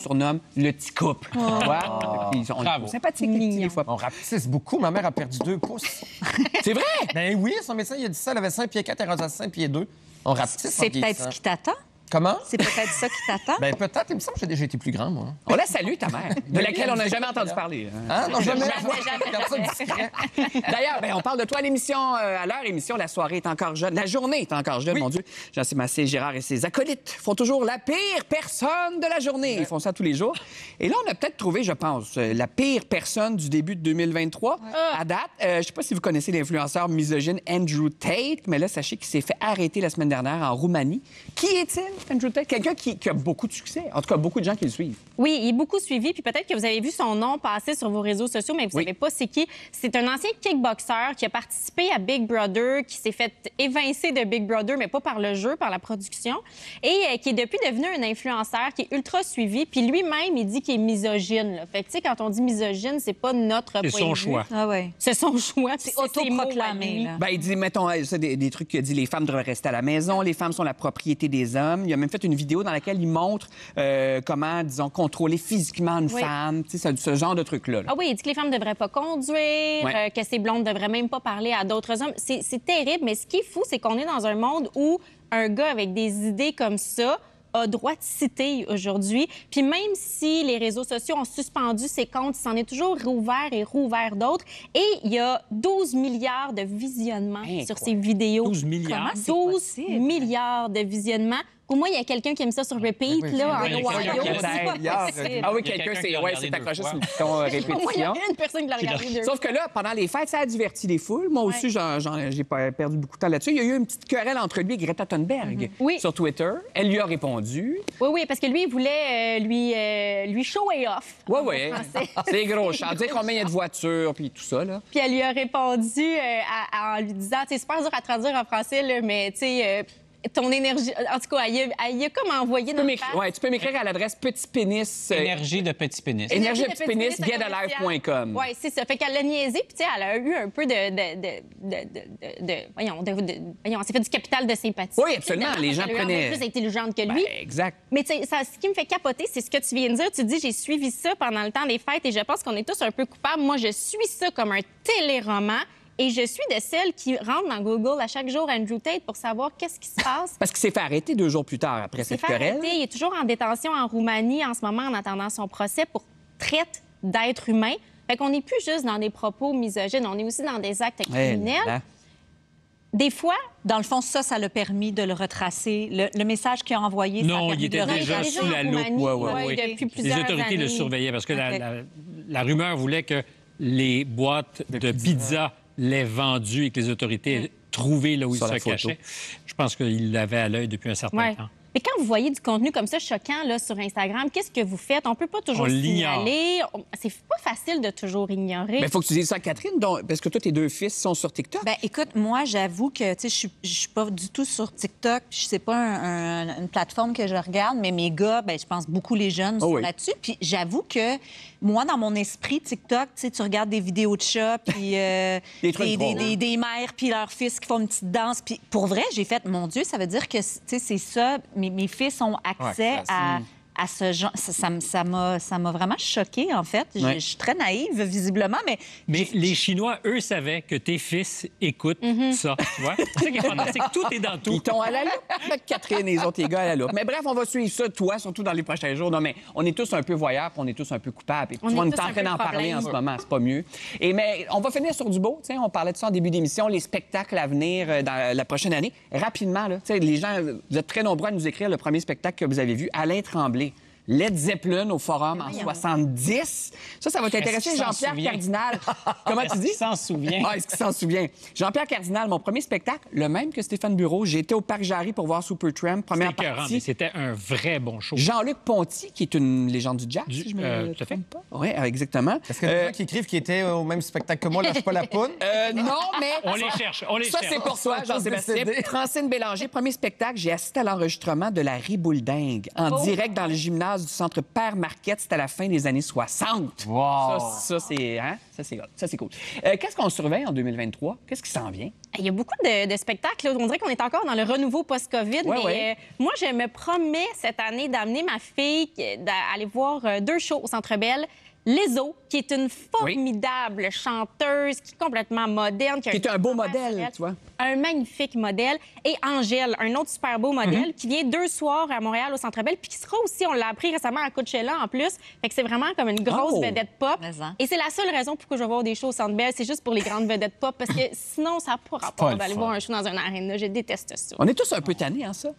surnomme le petit couple. Tu vois? Ils sont sympathiques, les petits, des fois. On rapetisse beaucoup. Ma mère a perdu 2 pouces. C'est vrai? Ben oui, son médecin, il a dit ça. Elle avait 5 pieds 4, elle est rendue à 5 pieds 2. On rapetisse. C'est peut-être ce qui t'attend. Comment? C'est peut-être ça qui t'attend. Ben peut-être. Il me semble que j'ai déjà été plus grand, moi. On la salue, ta mère, de laquelle on n'a jamais entendu parler. Hein? Non, jamais. Regarde ça discret. D'ailleurs, on parle de toi à l'émission, à leur émission. La soirée est encore jeune. La journée est encore jeune, mon Dieu. Jean-Sébastien Massé, Gérard et ses acolytes font toujours la pire personne de la journée. Ils font ça tous les jours. Et là, on a peut-être trouvé, je pense, la pire personne du début de 2023 à date. Je sais pas si vous connaissez l'influenceur misogyne Andrew Tate, mais là, sachez qu'il s'est fait arrêter la semaine dernière en Roumanie. Qui est-il, Andrew Tate? Quelqu'un qui a beaucoup de succès. En tout cas, beaucoup de gens qui le suivent. Oui, il est beaucoup suivi. Puis peut-être que vous avez vu son nom passer sur vos réseaux sociaux, mais vous ne savez pas c'est qui. C'est un ancien kickboxer qui a participé à Big Brother, qui s'est fait évincer de Big Brother, mais pas par le jeu, par la production, et qui est depuis devenu un influenceur qui est ultra suivi. Puis lui-même, il dit qu'il est misogyne. Là. Fait que, tu sais, quand on dit misogyne, c'est pas notre point de vue. C'est son choix. Ah ouais. C'est son choix. C'est autoproclamé, là. Ben, il dit, mettons, ça, des trucs qu'il a dit, les femmes devraient rester à la maison, les femmes sont la propriété des hommes. Il a même fait une vidéo dans laquelle il montre comment, disons, contrôler physiquement une femme, tu sais, ce genre de trucs-là. Ah oui, il dit que les femmes ne devraient pas conduire, que ces blondes ne devraient même pas parler à d'autres hommes. C'est terrible, mais ce qui est fou, c'est qu'on est dans un monde où un gars avec des idées comme ça a droit de citer aujourd'hui. Puis même si les réseaux sociaux ont suspendu ses comptes, il s'en est toujours rouvert et rouvert d'autres. Et il y a 12 milliards de visionnements sur ces vidéos. 12 milliards? Comment 12 milliards de visionnements. Au moins, il y a quelqu'un qui aime ça sur repeat, là, en Ohio. Ah oui, quelqu'un s'est accroché sur le bouton répétition. Au moins, il y a une personne qui l'a regardé. Sauf que là, pendant les fêtes, ça a diverti les foules. Moi aussi, j'ai pas perdu beaucoup de temps là-dessus. Il y a eu une petite querelle entre lui et Greta Thunberg sur Twitter. Elle lui a répondu. Oui, parce que lui, il voulait lui show et off. Oui. C'est gros chant. Dire combien il y a de voitures, puis tout ça, là. Puis elle lui a répondu en lui disant, c'est super dur à traduire en français, là, mais tu sais... ton énergie... En tout cas, elle a comme envoyé dans le face. Tu peux m'écrire à l'adresse petit pénis... Énergie de petit pénis. Énergie de petit pénis, getalive.com. Oui, c'est ça. Fait qu'elle l'a niaisé, puis tu sais, elle a eu un peu voyons, elle s'est fait du capital de sympathie. Oui, absolument. Les gens prenaient... Elle est plus intelligente que lui. Exact. Mais tu sais, ce qui me fait capoter, c'est ce que tu viens de dire. Tu dis, j'ai suivi ça pendant le temps des fêtes et je pense qu'on est tous un peu coupables. Moi, je suis ça comme un téléroman. Et je suis de celles qui rentrent dans Google à chaque jour Andrew Tate pour savoir qu'est-ce qui se passe. Parce qu'il s'est fait arrêter 2 jours plus tard après cette querelle. Il est toujours en détention en Roumanie en ce moment en attendant son procès pour traite d'êtres humains. Fait qu'on n'est plus juste dans des propos misogynes, on est aussi dans des actes criminels. Des fois... Dans le fond, ça l'a permis de le retracer. Le message qu'il a envoyé, non, il était déjà sous la loupe. Depuis plusieurs les autorités années. le surveillaient parce que la rumeur voulait que les boîtes de pizza l'aient vendues et que les autorités aient trouvé là où il se cachait. Je pense qu'il l'avait à l'œil depuis un certain temps. Mais quand vous voyez du contenu comme ça choquant là, sur Instagram, qu'est-ce que vous faites? On peut pas toujours signaler. C'est pas facile de toujours ignorer. Mais il faut que tu dises ça à Catherine, parce que toi, tes 2 fils sont sur TikTok. Bien, écoute, moi, j'avoue que, tu sais, je suis pas du tout sur TikTok. C'est pas une plateforme que je regarde, mais mes gars, bien, je pense beaucoup les jeunes sont là-dessus. Puis j'avoue que moi, dans mon esprit, TikTok, tu sais, tu regardes des vidéos de chats, puis des mères, puis leurs fils qui font une petite danse. Puis pour vrai, j'ai fait, mon Dieu, ça veut dire que, tu sais, c'est ça. Mes fils ont accès à ce genre. Ça m'a vraiment choquée, en fait. Je suis très naïve, visiblement, mais... Mais les Chinois, eux, savaient que tes fils écoutent ça, tu vois? C'est ça qui est fantastique. Tout est dans tout. Ils t'ont à la loupe avec Catherine et les autres, les gars à la loupe. Mais bref, on va suivre ça, toi, surtout dans les prochains jours. Non, mais on est tous un peu voyeurs, puis on est tous un peu coupables. Et tu vois, on est en train d'en parler en ce moment, c'est pas mieux. Mais on va finir sur du beau, tu sais, on parlait de ça en début d'émission, les spectacles à venir dans la prochaine année. Rapidement, là, tu sais, les gens, vous êtes très nombreux à nous écrire le premier spectacle que vous avez vu, Alain Tremblay. Led Zeppelin au Forum en 70. Ça va t'intéresser, Jean-Pierre Cardinal. Comment tu dis? Est-ce qu'il s'en souvient? Ah, est-ce qu'il s'en souvient? Jean-Pierre Cardinal, mon premier spectacle, le même que Stéphane Bureau. J'ai été au Parc Jarry pour voir Supertramp, première partie. Mais c'était un vrai bon show. Jean-Luc Ponty, qui est une légende du jazz, si je me trompe pas. Oui, exactement. Est-ce que les gens qui écrivent qui étaient au même spectacle que moi, lâche pas la poudre? Non, mais... On les cherche. Ça, c'est pour toi, Jean-Sébastien. Francine Bélanger, premier spectacle, j'ai assisté à l'enregistrement de La Ribouledingue, en direct dans le gymnase base du centre Père Marquette. C'était à la fin des années 60. Wow. Ça, c'est... Hein? Ça, c'est cool. Qu'est-ce qu'on surveille en 2023? Qu'est-ce qui s'en vient? Il y a beaucoup de spectacles. Là. On dirait qu'on est encore dans le renouveau post-COVID. Moi, je me promets cette année d'amener ma fille d'aller voir 2 shows au Centre Bell. Lizzo, qui est une formidable chanteuse, qui est complètement moderne. Qui est un beau modèle, tu vois. Un magnifique modèle. Et Angèle, un autre super beau modèle, qui vient 2 soirs à Montréal au Centre Bell, puis qui sera aussi, on l'a appris récemment à Coachella en plus. Fait que c'est vraiment comme une grosse vedette pop. Et c'est la seule raison pourquoi je vais voir des shows au Centre Bell, c'est juste pour les grandes vedettes pop, parce que sinon, ça n'a pas rapport d'aller voir un show dans un aréna. Je déteste ça. On est tous un peu tannés, hein, ça?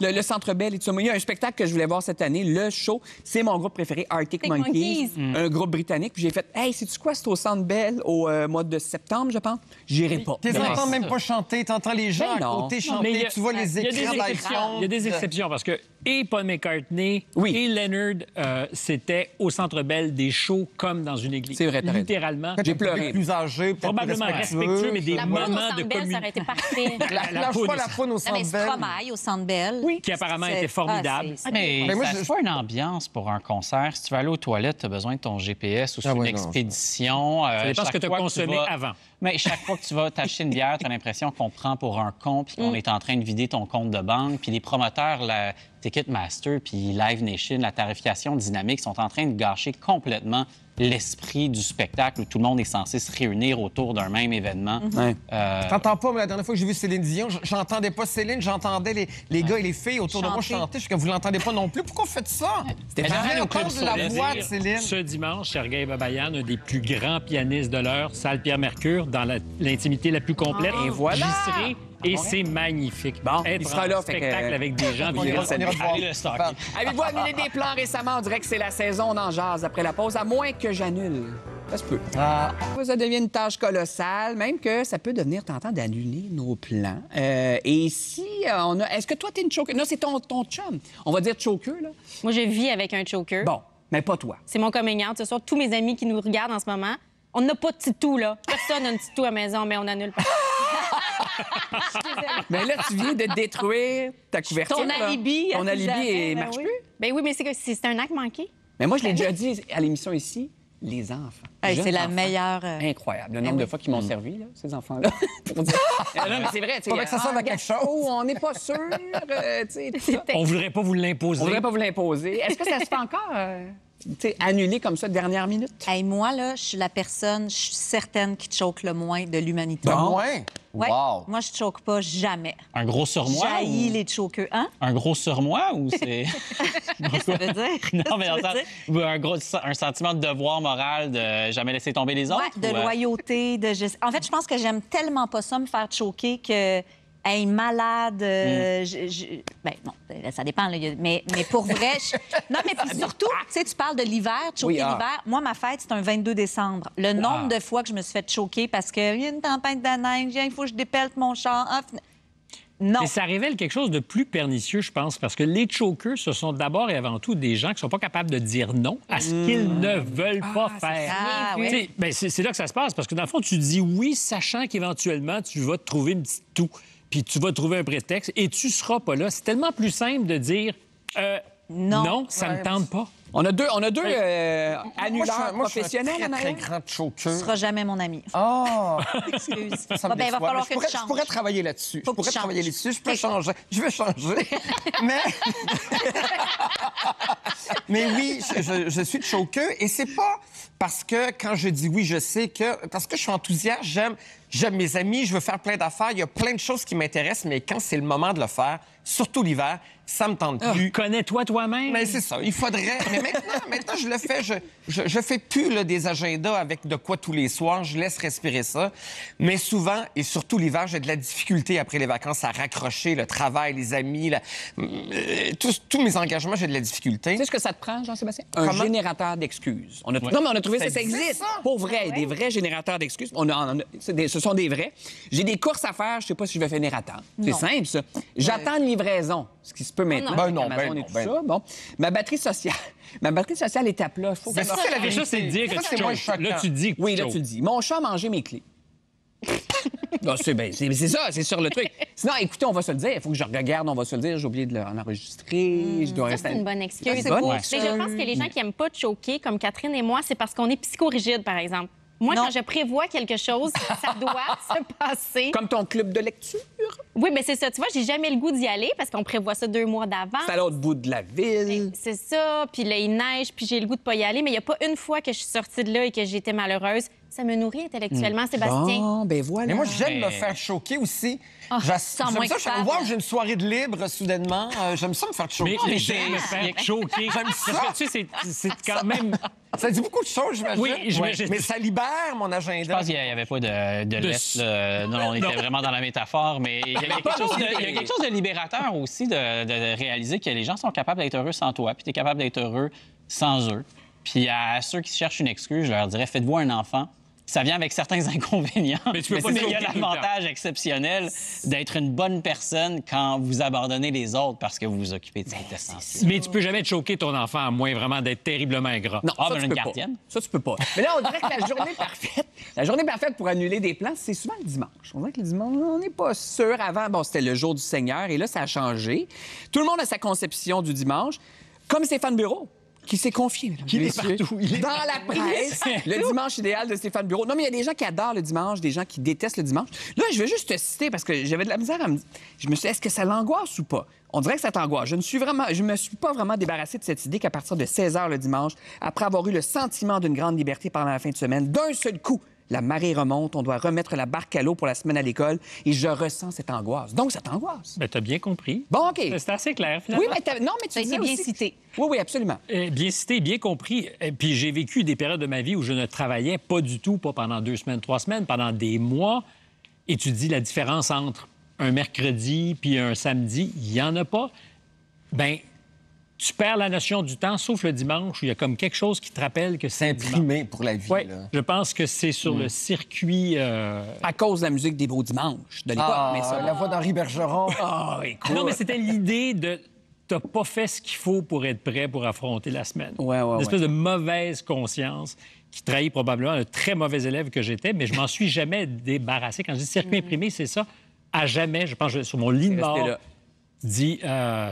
Le Centre Bell et tout ça. Il y a un spectacle que je voulais voir cette année, le show. C'est mon groupe préféré, Arctic Monkeys. Un groupe britannique. Puis j'ai fait, hey, sais-tu quoi, c'est au Centre Bell au mois de septembre, je pense. J'irai pas. Tu n'entends même pas chanter, t'entends les gens à côté chanter, tu vois les écrans d'iPhone. Il y a des exceptions parce que et Paul McCartney et Leonard, c'était au Centre Bell des shows comme dans une église. C'est vrai, littéralement. J'ai pleuré. Plus âgé, probablement respectueux, mais des moments de communion. Ça aurait été parfait. La faune au Centre Bell. Stromae au Centre Bell. Oui, qui apparemment était formidable. Mais moi, c'est pas une ambiance pour un concert. Si tu vas aller aux toilettes, tu as besoin de ton GPS ou sur une expédition. Ça dépend ce que tu as consommé avant. Mais chaque fois que tu vas t'acheter une bière, tu as l'impression qu'on te prend pour un con puis qu'on est en train de vider ton compte de banque. Puis les promoteurs, la Ticketmaster puis Live Nation, la tarification dynamique, sont en train de gâcher complètement l'esprit du spectacle où tout le monde est censé se réunir autour d'un même événement. T'entends pas, mais la dernière fois que j'ai vu Céline Dion, j'entendais pas Céline, j'entendais les gars et les filles autour de moi chanter. Je suis que vous l'entendez pas non plus. Pourquoi vous faites ça? C'était la voix de Céline. Ce dimanche, Sergueï Babayan, un des plus grands pianistes de l'heure, salle Pierre-Mercure, dans l'intimité la plus complète. Et voilà! J'y serai. Et c'est magnifique. Bon, être il sera là, spectacle avec des gens. Avez-vous annulé des plans récemment? On dirait que c'est la saison, on en jase après la pause, à moins que j'annule. Ça se peut. Ça devient une tâche colossale, même que ça peut devenir tentant d'annuler nos plans. Et ici, on a... Est-ce que toi, t'es une choker? Non, c'est ton chum. On va dire choker, là. Moi, je vis avec un choker. Bon, mais pas toi. C'est mon coming out. Ce soir, tous mes amis qui nous regardent en ce moment, on n'a pas de titou, là. Personne n'a un titou à la maison, mais on annule pas. Mais là, tu viens de détruire ta couverture. Ton alibi. Ton alibi marche plus. Ben oui, mais c'est un acte manqué. Mais moi, je l'ai déjà dit à l'émission ici, les enfants. C'est la meilleure... Incroyable. Le nombre de fois qu'ils m'ont servi, là, ces enfants-là. Pour dire... non, mais c'est vrai. Faudrait que ça serve à quelque chose. On n'est pas sûr. On voudrait pas vous l'imposer. On voudrait pas vous l'imposer. Est-ce que ça se fait encore... annulé comme ça, dernière minute? Hey, moi, là, je suis la personne, je suis certaine qui choque le moins de l'humanité. Le moins? Ouais. Wow! Moi, je choque pas jamais. Un gros surmoi? J'haïs les chokeux. Hein? Un gros surmoi ou c'est... Qu'est-ce que ça veut dire? Non, mais un sentiment de devoir moral de jamais laisser tomber les autres? Ouais, de loyauté, de... En fait, je pense que j'aime tellement pas ça, me faire choquer, que... Hey, malade, ben non, ça dépend. Là, mais pour vrai, non, mais puis surtout, tu sais, tu parles de l'hiver, choquer l'hiver. Moi, ma fête, c'est un 22 décembre. Le nombre de fois que je me suis fait choquer parce qu'il y a une tempête de neige, il faut que je dépelle mon char. Non. Et ça révèle quelque chose de plus pernicieux, je pense, parce que les chokers, ce sont d'abord et avant tout des gens qui ne sont pas capables de dire non à ce qu'ils ne veulent pas faire. Oui. Ben, c'est là que ça se passe, parce que dans le fond, tu dis oui, sachant qu'éventuellement, tu vas te trouver une petite toux. Puis tu vas trouver un prétexte et tu seras pas là. C'est tellement plus simple de dire non, ça me tente pas. On a deux annuleurs professionnels en très arrière. grand choker. Tu seras jamais mon ami. Ah! Excuse. Ça me Il va falloir que tu changes. Je pourrais travailler là-dessus. Faut que tu changes. Je peux changer. Je veux changer. Mais oui, je suis choqueux. Et c'est pas parce que quand je dis oui, je sais que... Parce que je suis enthousiaste, j'aime mes amis, je veux faire plein d'affaires. Il y a plein de choses qui m'intéressent, mais quand c'est le moment de le faire, surtout l'hiver, ça me tente plus. Connais-toi toi-même. Mais c'est ça, il faudrait... Mais maintenant, je le fais. Je fais plus là, des agendas avec de quoi tous les soirs. Je laisse respirer ça. Mais souvent, et surtout l'hiver, j'ai de la difficulté après les vacances à raccrocher le travail, les amis, tous mes engagements, j'ai de la difficulté. Tu sais ce que ça te prend, Jean-Sébastien? Un générateur d'excuses. Non, mais on a trouvé ça existe. Pour vrai, des vrais générateurs d'excuses. Ce sont des vrais. J'ai des courses à faire, je sais pas si je vais finir à temps. C'est simple, ça. J'attends une livraison, ce qui se peut maintenant. Amazon et tout ça. Bon. Ma batterie sociale est à plat. Faut que ça, c'est de dire que tu choques. Là, tu dis que oui, là, tu le dis. Mon chat a mangé mes clés. C'est ça, c'est sur le truc. Sinon, écoutez, on va se le dire. Il faut que je regarde, on va se le dire. J'ai oublié de l'enregistrer. Je dois Ça, rester... c'est une bonne excuse. Ça, c'est beau, Mais ça. je pense que les gens qui n'aiment pas choquer, comme Catherine et moi, c'est parce qu'on est psychorigide, par exemple. Moi, Non. quand je prévois quelque chose, ça doit se passer. Comme ton club de lecture. Oui, mais c'est ça. Tu vois, j'ai jamais le goût d'y aller parce qu'on prévoit ça 2 mois d'avance. C'est à l'autre bout de la ville. C'est ça. Puis là, il neige, puis j'ai le goût de pas y aller. Mais il n'y a pas une fois que je suis sortie de là et que j'étais malheureuse. Ça me nourrit intellectuellement, Sébastien. Bon, ben voilà. Mais moi, j'aime Mais- me faire choquer aussi. sans J'aime moins ça. coupable. Wow, j'ai une soirée de libre soudainement. J'aime ça me faire choquer. Mais j'ai- j'aime me faire choquer. J'aime ça. Parce que, tu sais, c'est quand même... Ça dit beaucoup de choses, j'imagine. Oui, j'imagine. Mais ça libère mon agenda. Je pense qu'il n'y avait pas de laisse. Là. Non, on était vraiment dans la métaphore, mais il y avait quelque chose de libérateur aussi de réaliser que les gens sont capables d'être heureux sans toi, puis tu es capable d'être heureux sans eux. Puis à ceux qui cherchent une excuse, je leur dirais, faites-vous un enfant. Ça vient avec certains inconvénients. Mais tu peux pas il y a choquer tout le temps. l'avantage exceptionnel d'être une bonne personne quand vous abandonnez les autres parce que vous vous occupez de cet essentiel. Mais tu peux jamais te choquer ton enfant, à moins vraiment d'être terriblement ingrat. Non, Ah, ça, ben, tu une peux pas. gardienne. Ça, tu peux pas. Mais là, on dirait que la journée parfaite pour annuler des plans, c'est souvent le dimanche. On dirait que le dimanche, on n'est pas sûr. Avant, bon, c'était le jour du Seigneur, et là, ça a changé. Tout le monde a sa conception du dimanche, comme Stéphane Bureau, qui s'est confié, mesdames et messieurs, dans la presse, le dimanche idéal de Stéphane Bureau. Non, mais il y a des gens qui adorent le dimanche, des gens qui détestent le dimanche. Là, je vais juste te citer, parce que j'avais de la misère à me... Je me suis dit, est-ce que ça l'angoisse ou pas? On dirait que ça t'angoisse. Je me suis pas vraiment débarrassé de cette idée qu'à partir de 16h le dimanche, après avoir eu le sentiment d'une grande liberté pendant la fin de semaine, d'un seul coup, la marée remonte, on doit remettre la barque à l'eau pour la semaine à l'école, et je ressens cette angoisse. Donc, ça t'angoisse. Ben, t'as bien compris. Bon, OK. C'est assez clair, finalement. Oui, mais non, mais tu Ça a disais été bien aussi- cité. Oui, oui, absolument. Bien cité, bien compris. Puis j'ai vécu des périodes de ma vie où je ne travaillais pas du tout, pas pendant 2 semaines, 3 semaines, pendant des mois. Et tu dis la différence entre un mercredi puis un samedi, il n'y en a pas. Ben, tu perds la notion du temps, sauf le dimanche, où il y a comme quelque chose qui te rappelle que C'est c'est dimanche. imprimé pour la vie. Oui, Là. je pense que c'est sur le circuit... À cause de la musique des beaux dimanches de l'époque. Ah, mais ça... la voix d'Henri Bergeron. Ah, écoute. Non, mais c'était l'idée de... T'as pas fait ce qu'il faut pour être prêt pour affronter la semaine. Ouais, ouais, Une espèce ouais. de mauvaise conscience qui trahit probablement un très mauvais élève que j'étais, mais je m'en suis jamais débarrassé. Quand je dis circuit imprimé, c'est ça. À jamais, je pense, sur mon lit de Restez mort, là. dit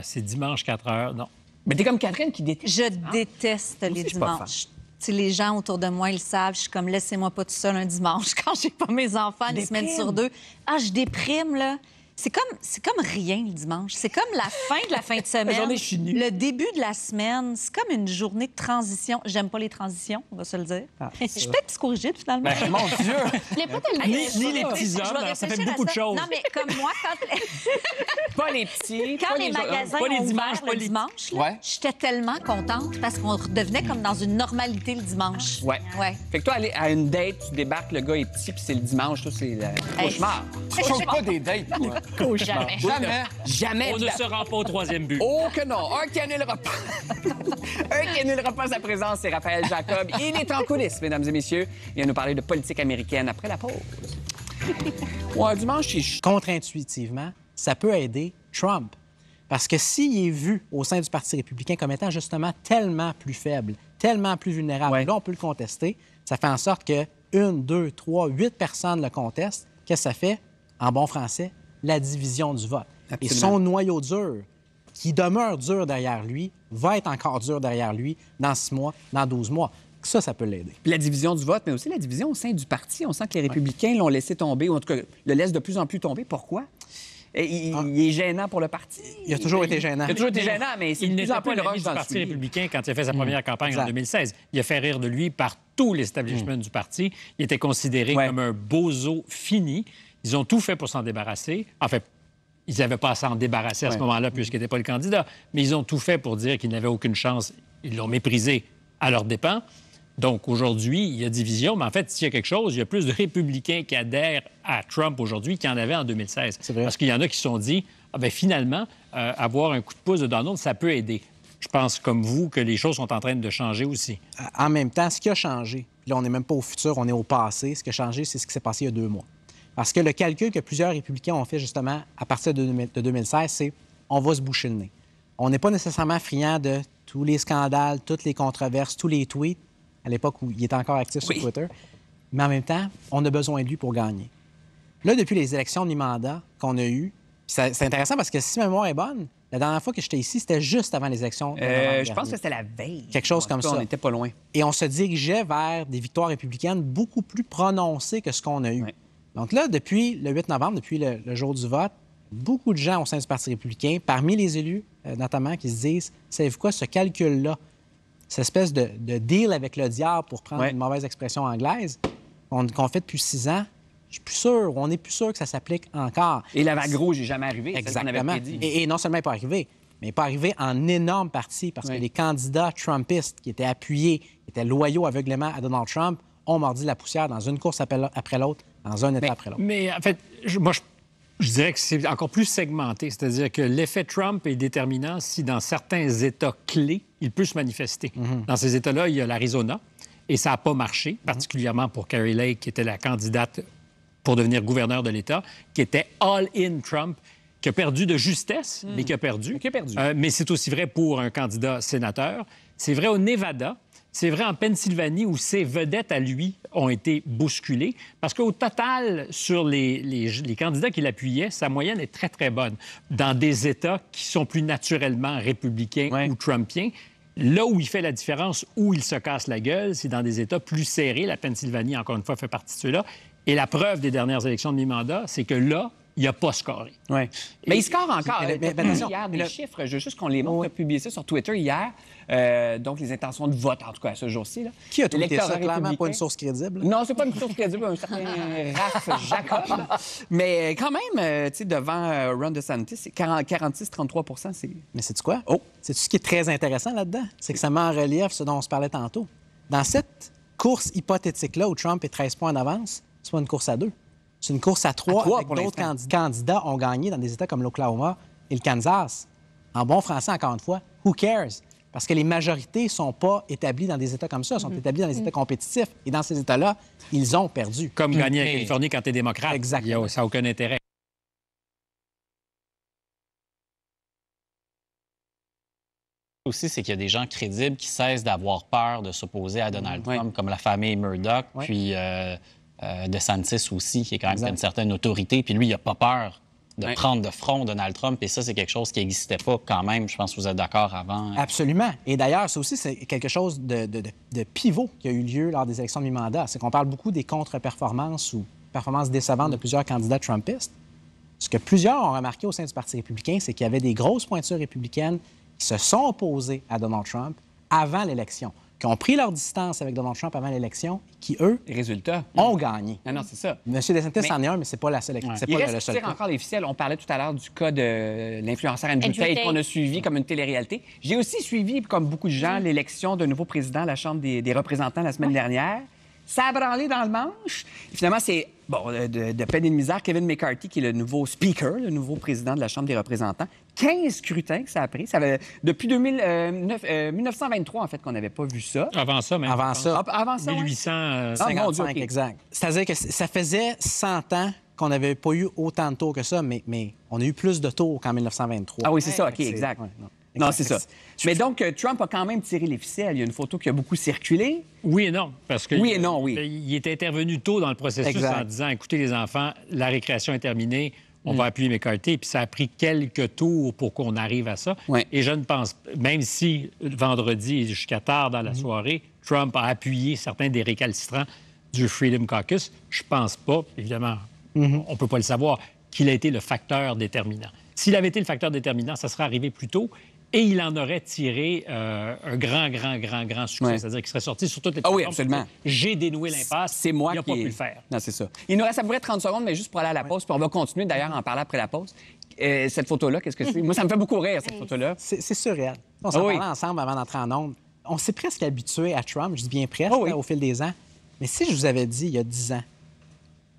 c'est dimanche 4 heures. Non. Mais t'es comme Catherine qui déteste. Je déteste les aussi, je suis pas dimanches. Tu sais, les gens autour de moi, ils le savent. Je suis comme, laissez-moi pas tout seul un dimanche quand j'ai pas mes enfants une semaine sur 2. Ah, je déprime, là. C'est comme rien le dimanche. C'est comme la fin de la fin de semaine. journée finie. Le début de la semaine. C'est comme une journée de transition. J'aime pas les transitions, on va se le dire. Je suis peut-être psychorigide, finalement. Ben, mon Dieu! Je l'ai pas tellement Ni les petits Je vais hommes, ça fait réfléchir à beaucoup de ça. choses. Non, mais comme moi, Pas les petits. quand pas les magasins pas les ont dimanches, ouvert pas le les- dimanche, là, Ouais. j'étais tellement contente parce qu'on redevenait comme dans une normalité le dimanche. Ouais. Ouais. Fait que toi, aller à une date, tu débarques, le gars est petit, puis c'est le dimanche, toi, c'est le cauchemar. Tu choques pas des dates, toi. Jamais. Jamais. Jamais. On ne se rend pas au 3e but. Oh que non! Un qui annulera pas. Un qui annulera pas sa présence, c'est Raphaël Jacob. Il est en coulisses, mesdames et messieurs. Il vient nous parler de politique américaine après la pause. Ouais, dimanche, c'est... Contre-intuitivement, ça peut aider Trump. Parce que s'il est vu au sein du Parti républicain comme étant justement tellement plus faible, tellement plus vulnérable, Ouais. là, on peut le contester. Ça fait en sorte que 1, 2, 3, 8 personnes le contestent. Qu'est-ce que ça fait? En bon français, la division du vote. Et Absolument. son noyau dur, qui demeure dur derrière lui, va être encore dur derrière lui dans 6 mois, dans 12 mois. Ça peut l'aider. Puis la division du vote, mais aussi la division au sein du parti. On sent que les républicains l'ont laissé tomber, ou en tout cas, le laissent de plus en plus tomber. Pourquoi? Et il est gênant pour le parti. Il a toujours été gênant. Il a toujours été gênant, mais c'est Il de plus n'était en plus pas le l'ami roche du dans le Parti soulier. républicain quand il a fait sa première campagne en Exact. 2016. Il a fait rire de lui par tout l'establishment du parti. Il était considéré Ouais. comme un bozo fini. Ils ont tout fait pour s'en débarrasser. En fait, ils n'avaient pas à s'en débarrasser à ce Ouais. moment-là puisqu'il n'était pas le candidat. Mais ils ont tout fait pour dire qu'il n'avait aucune chance. Ils l'ont méprisé à leurs dépens. Donc, aujourd'hui, il y a division. Mais en fait, s'il y a quelque chose, il y a plus de républicains qui adhèrent à Trump aujourd'hui qu'il y en avait en 2016. C'est vrai. Parce qu'il y en a qui se sont dit, ah ben finalement, avoir un coup de pouce de Donald, ça peut aider. Je pense, comme vous, que les choses sont en train de changer aussi. En même temps, ce qui a changé, puis là, on n'est même pas au futur, on est au passé. Ce qui a changé, c'est ce qui s'est passé il y a 2 mois. Parce que le calcul que plusieurs républicains ont fait justement à partir de 2016, c'est on va se boucher le nez. On n'est pas nécessairement friand de tous les scandales, toutes les controverses, tous les tweets, à l'époque où il était encore actif Oui. sur Twitter. Mais en même temps, on a besoin de lui pour gagner. Là, depuis les élections de mi-mandat qu'on a eues, C'est intéressant parce que si ma mémoire est bonne, la dernière fois que j'étais ici, c'était juste avant les élections de novembre Je pense que c'était la veille. Quelque chose comme ça. On n'était pas loin. Et on se dirigeait vers des victoires républicaines beaucoup plus prononcées que ce qu'on a eu. Oui. Donc là, depuis le 8 novembre, depuis le jour du vote, beaucoup de gens au sein du Parti républicain, parmi les élus notamment, qui se disent, savez-vous quoi, ce calcul-là, cette espèce de deal avec le diable, pour prendre une mauvaise expression anglaise, qu'on fait depuis 6 ans, je suis plus sûr, on n'est plus sûr que ça s'applique encore. Et la vague rouge n'est jamais arrivée. Exactement. Et non seulement elle n'est pas arrivée, mais elle n'est pas arrivée en énorme partie parce que les candidats trumpistes qui étaient appuyés, qui étaient loyaux aveuglément à Donald Trump, ont mordi la poussière dans une course après l'autre, dans un État après l'autre. Mais en fait, je dirais que c'est encore plus segmenté. C'est-à-dire que l'effet Trump est déterminant si dans certains États clés, il peut se manifester. Dans ces États-là, il y a l'Arizona, et ça n'a pas marché, particulièrement pour Carrie Lake, qui était la candidate pour devenir gouverneur de l'État, qui était all-in Trump, qui a perdu de justesse, mais qui a perdu. Mais c'est aussi vrai pour un candidat sénateur. C'est vrai au Nevada. C'est vrai en Pennsylvanie, où ses vedettes à lui ont été bousculées. Parce qu'au total, sur les candidats qui l'appuyaient, sa moyenne est très, très bonne. Dans des États qui sont plus naturellement républicains ou trumpiens, là où il fait la différence, où il se casse la gueule, c'est dans des États plus serrés. La Pennsylvanie, encore une fois, fait partie de ceux-là. Et la preuve des dernières élections de mi-mandat, c'est que là, il n'a pas scoré. Oui. Mais il score encore. Mais attention, hier, des chiffres, je veux juste qu'on les montre. On a publié ça sur Twitter hier. Donc, les intentions de vote, en tout cas, à ce jour-ci. Là. Qui a tweeté ça, clairement, pas une source crédible? Non, c'est pas une source crédible, un certain Raph Jacob. Mais quand même, tu sais, devant Ron DeSantis, c'est 46-33 c'est... Mais c'est-tu quoi? C'est-tu ce qui est très intéressant là-dedans? C'est que ça met en relief ce dont on se parlait tantôt. Dans cette course hypothétique-là, où Trump est 13 points en avance, c'est pas une course à 2. C'est une course à 3 avec d'autres candidats ont gagné dans des États comme l'Oklahoma et le Kansas. En bon français, encore une fois, who cares? Parce que les majorités ne sont pas établies dans des États comme ça, elles sont établies dans des États compétitifs. Et dans ces États-là, ils ont perdu. Comme gagner en Californie quand tu es démocrate. Exactement. Ça n'a aucun intérêt. Aussi, c'est qu'il y a des gens crédibles qui cessent d'avoir peur de s'opposer à Donald Trump, comme la famille Murdoch, puis DeSantis aussi, qui est quand même une certaine autorité. Puis lui, il n'a pas peur de prendre de front Donald Trump. Et ça, c'est quelque chose qui n'existait pas quand même. Je pense que vous êtes d'accord avant. Absolument. Et d'ailleurs, ça aussi, c'est quelque chose de pivot qui a eu lieu lors des élections de mi-mandat. C'est qu'on parle beaucoup des contre-performances ou performances décevantes de plusieurs candidats trumpistes. Ce que plusieurs ont remarqué au sein du Parti républicain, c'est qu'il y avait des grosses pointures républicaines qui se sont opposés à Donald Trump avant l'élection, qui ont pris leur distance avec Donald Trump avant l'élection, qui, eux, ont gagné. Non, c'est ça. M. DeSantis en est un, mais c'est pas la seule. C'est il pas reste le seul. encore les ficelles. On parlait tout à l'heure du cas de l'influenceur Andrew Tate qu'on a suivi comme une télé-réalité. J'ai aussi suivi, comme beaucoup de gens, l'élection d'un nouveau président à la Chambre des représentants la semaine dernière. Ça a branlé dans le manche. Et finalement, c'est de peine et de misère, Kevin McCarthy, qui est le nouveau speaker, le nouveau président de la Chambre des représentants. 15 scrutins que ça a pris. Ça avait, depuis 1923, en fait, qu'on n'avait pas vu ça. Avant ça, même. Avant ça. Avant ça, 1855, exact. C'est-à-dire que ça faisait 100 ans qu'on n'avait pas eu autant de tours que ça, mais on a eu plus de tours qu'en 1923. Ah oui, c'est ça, OK, exact. Non, c'est ça. Mais donc, Trump a quand même tiré les ficelles. Il y a une photo qui a beaucoup circulé. Oui et non. Parce que oui. Il est intervenu tôt dans le processus en disant, écoutez les enfants, la récréation est terminée, on va appuyer McCarthy. Puis ça a pris quelques tours pour qu'on arrive à ça. Oui. Et je ne pense, même si vendredi et jusqu'à tard dans la soirée, Trump a appuyé certains des récalcitrants du Freedom Caucus, je pense pas, évidemment, on ne peut pas le savoir, qu'il a été le facteur déterminant. S'il avait été le facteur déterminant, ça serait arrivé plus tôt. Et il en aurait tiré un grand succès. Ouais. C'est-à-dire qu'il serait sorti sur toutes les plateformes. Ah oui, absolument. J'ai dénoué l'impasse. C'est moi qui n'a pas pu le faire. Non, c'est ça. Il nous reste à peu près 30 secondes, mais juste pour aller à la pause. Puis on va continuer, d'ailleurs, à en parler après la pause. Cette photo-là, qu'est-ce que c'est? Moi, ça me fait beaucoup rire, cette photo-là. C'est surréel. On s'en parlait ensemble avant d'entrer en ondes. On s'est presque habitué à Trump, je dis bien presque, au fil des ans. Mais si je vous avais dit, il y a 10 ans,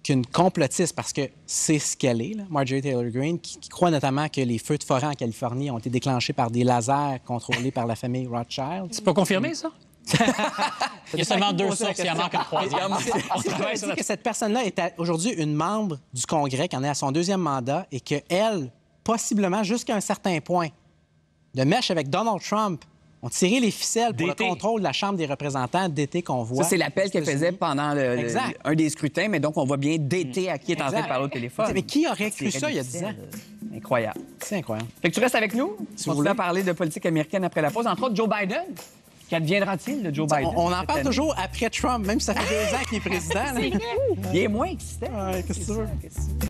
qu'une complotiste, parce que c'est ce qu'elle est, là, Marjorie Taylor Greene, qui croit notamment que les feux de forêt en Californie ont été déclenchés par des lasers contrôlés par la famille Rothschild. C'est pas confirmé, ça? Il y a seulement 2 sources, il y en manque une troisième. On dit que cette personne-là est aujourd'hui une membre du Congrès, qui en est à son 2e mandat, et qu'elle, possiblement jusqu'à un certain point, de mèche avec Donald Trump, ont tiré les ficelles pour le contrôle de la Chambre des représentants d'été qu'on voit. Ça, c'est l'appel qu'elle faisait pendant un des scrutins, mais donc on voit bien d'été à qui est en train de parler au téléphone. Mais qui aurait cru ça il y a 10 ans? Incroyable. C'est incroyable. Fait que tu restes avec nous. Si On vous va voulez. parler de politique américaine après la pause. Entre autres, Joe Biden. Qu'adviendra-t-il de Joe Biden? On en cette parle année? toujours après Trump, même si ça fait 2 ans qu'il est président. là. Il est moins excitant. Ouais, qu'est-ce que tu veux?